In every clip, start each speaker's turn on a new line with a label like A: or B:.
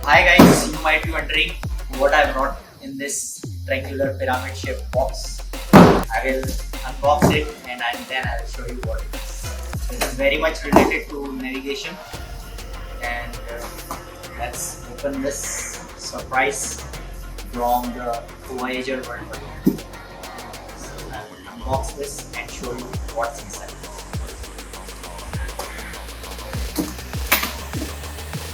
A: Hi guys, you might be wondering what I brought in this triangular pyramid shaped box. I will unbox it and then I will show you what it is. This is very much related to navigation, and let's open this surprise from the Voyager world. So I will unbox this and show you what's inside.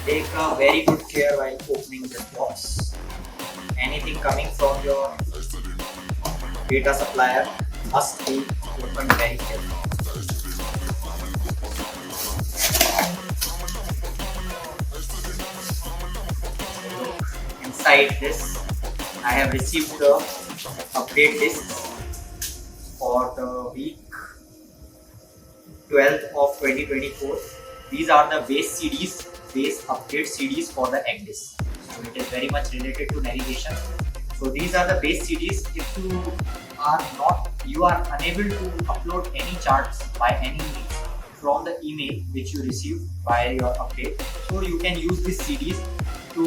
A: Take a very good care while opening this box. Anything coming from your data supplier must be opened very carefully. Inside this, I have received the update discs for the week 12th of 2024. These are the base update CDs for the egg disc. So it is very much related to navigation. So these are the base CDs. If you are unable to upload any charts by any means from the email which you receive via your update, so you can use these CDs to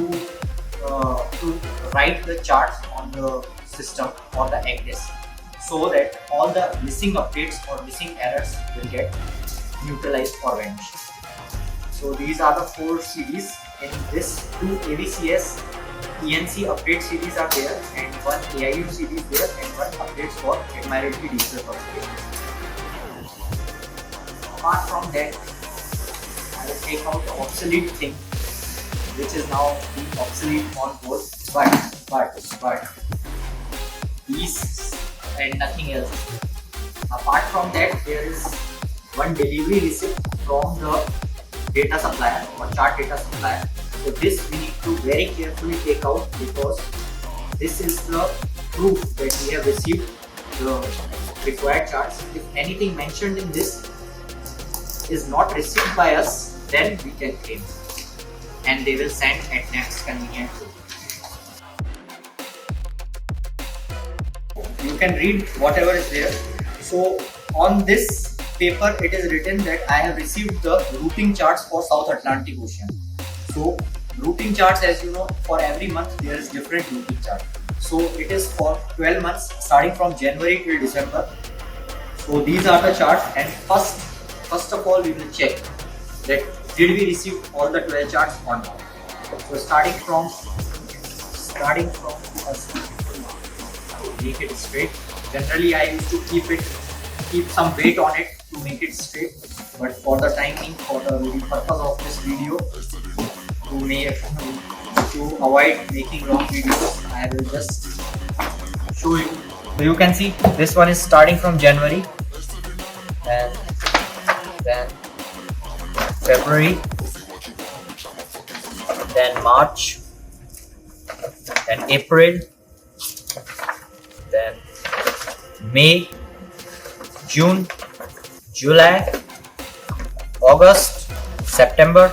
A: write the charts on the system for the egg disc, so that all the missing updates or missing errors will get neutralized or vanished. So these are the 4 CDs. In this, 2 AVCS ENC update CDs are there, and 1 AIU CD is there, and 1 updates for Admiralty digital publication. Apart from that, I will take out the obsolete thing, which is now being obsolete on board, but these and nothing else. Apart from that, there is 1 delivery receipt from the data supplier or chart data supplier. So this we need to very carefully take out, because this is the proof that we have received the required charts. If anything mentioned in this is not received by us, then we can claim, and they will send at next convenient time. You can read whatever is there. So on this paper it is written that I have received the routing charts for South Atlantic Ocean. So routing charts, as you know, for every month there is different routing chart. So it is for 12 months starting from January till December. So these are the charts, and first of all we will check that did we receive all the 12 charts or not. So starting from make it straight. Generally I used to keep some weight on it to make it straight, but for the timing, for the purpose of this video, to avoid making wrong videos, I will just show you. So you can see this one is starting from January, and then February, then March, then April, then May, June, July, August, September,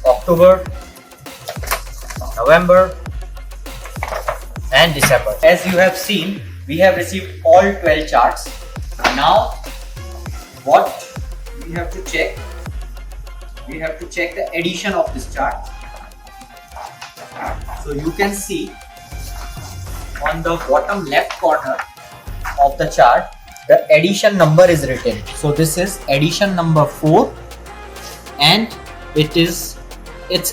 A: October, November, and December. As you have seen, we have received all 12 charts. Now what we have to check? We have to check the addition of this chart. So you can see on the bottom left corner of the chart, the edition number is written. So this is edition number 4, and its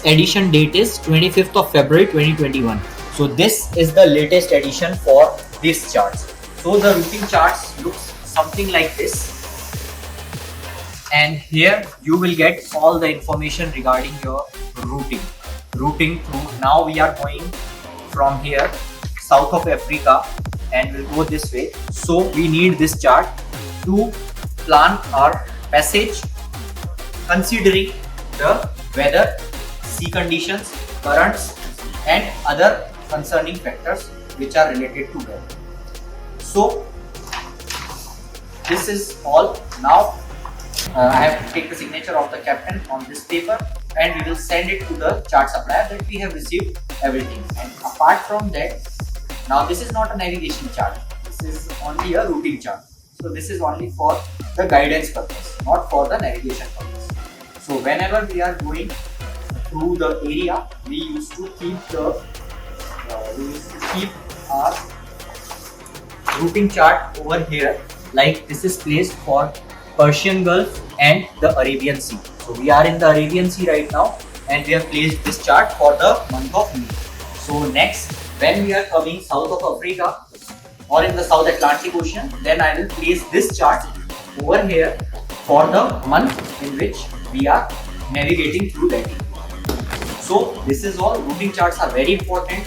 A: edition date is 25th of February 2021. So this is the latest edition for these charts. So the routing charts looks something like this, and here you will get all the information regarding your routing through. Now we are going from here south of Africa and we'll go this way. So we need this chart to plan our passage, considering the weather, sea conditions, currents, and other concerning factors which are related to weather. So this is all. Now I have to take the signature of the captain on this paper, and we will send it to the chart supplier that we have received everything. And apart from that, now this is not a navigation chart, this is only a routing chart. So this is only for the guidance purpose, not for the navigation purpose. So whenever we are going through the area, we used to keep our routing chart over here. Like this is placed for Persian Gulf and the Arabian Sea. So we are in the Arabian Sea right now, and we have placed this chart for the month of May. So next, when we are coming south of Africa or in the South Atlantic Ocean, then I will place this chart over here for the month in which we are navigating through that area. So this is all. Routing charts are very important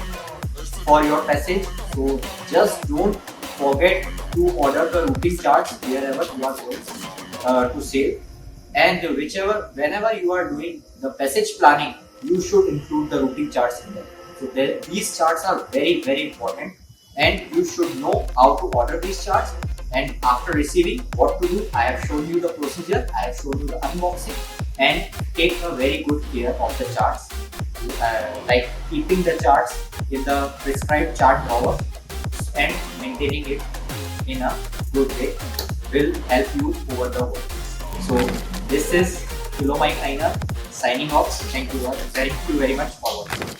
A: for your passage. So just don't forget to order the routing charts wherever you are going to sail. And whenever you are doing the passage planning, you should include the routing charts in there. So these charts are very, very important, and you should know how to order these charts. And after receiving, what to do. I have shown you the procedure, I have shown you the unboxing, and take a very good care of the charts. Like keeping the charts in the prescribed chart drawer and maintaining it in a good way will help you over the world. So this is KiloMike signing off. Thank you very much for watching.